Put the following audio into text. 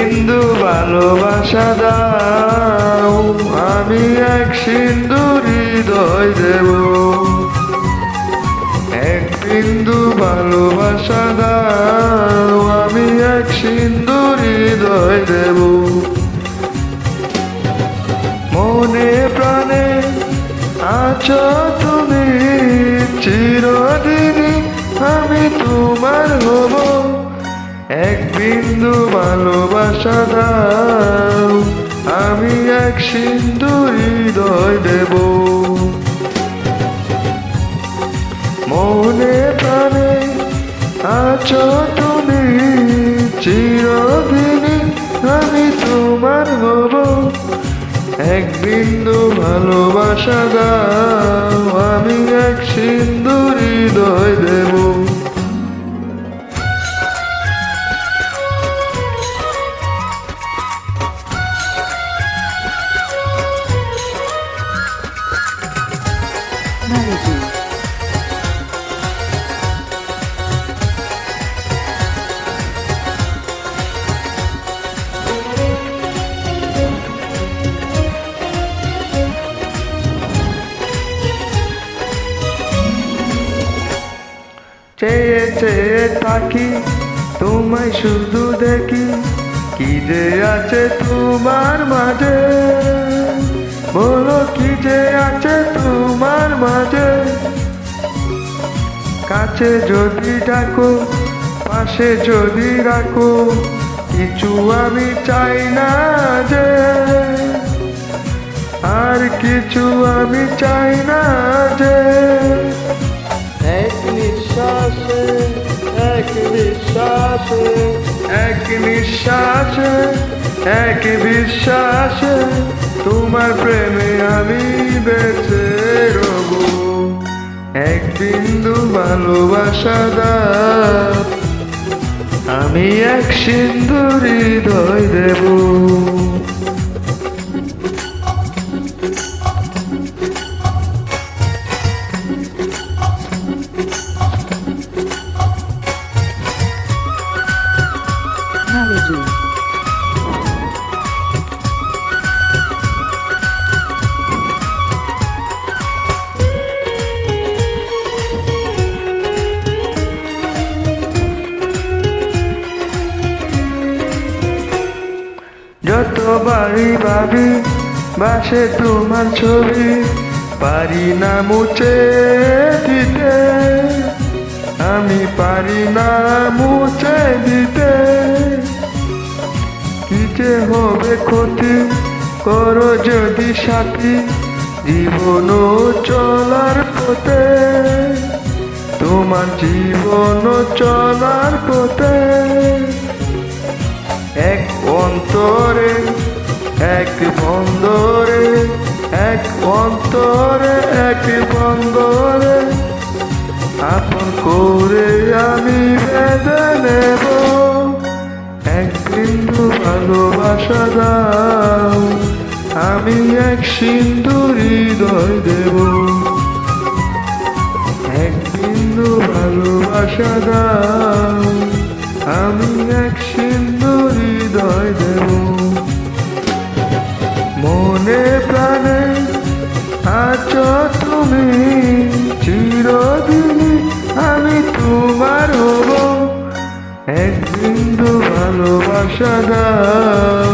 বিন্দু ভালোবাসা দাও, আমি এক সিন্ধু হৃদয় দেব। এক বিন্দু ভালোবাসা দাও, আমি এক সিন্ধু হৃদয় দেব। মনে প্রাণে আছো তুমি, চিরদিনই আমি তোমার হব। এক বিন্দু ভালোবাসা দাও, আমি এক সিন্ধু হৃদয় দেব। মনে প্রাণে আছো তুমি, চিরদিনই আমি তোমার হব। এক বিন্দু ভালোবাসা দাও, আমি এক সিন্ধু হৃদয় দেব। চেয়ে চেয়ে থাকি তোমায় শুধু দেখি, কি যে আছে তোমার মাঝে, বলো কি যে আছে তোমার মাঝে। কাছে যদি ডাকো, পাশে যদি রাখো, কিছু আমি চাই না যে, আর কিছু আমি চাই না যে। এক নিঃশ্বাসে, এক বিশ্বাসে, এক নিঃশ্বাসে, এক বিশ্বাসে, তোমার প্রেমে আমি বেঁচে রব। এক বিন্দু ভালোবাসা দাও, আমি এক সিন্ধু হৃদয় দেব। যতবারই ভাবি বাসে তোমার ছবি, পারি না মুছে দিতে, আমি পারি না মুছে দিতে। কি যে হবে ক্ষতি, করো যদি সাথী, জীবন চলার পথে, তোমার জীবন চলার পথে। এক অন্তরে, এক বন্দরে, এক অন্তরে, এক বন্দরে, আপন করে আমি বেঁধে নেব। এক বিন্দু ভালোবাসা দাও, আমি এক সিন্ধু হৃদয় দেব। এক বিন্দু ভালোবাসা দাও, আমি এক সিন্ধু হৃদয় দেব। মনে প্রাণে আছো তুমি, চিরদিনই আমি তোমার হব। এক বিন্দু ভালোবাসা দাও।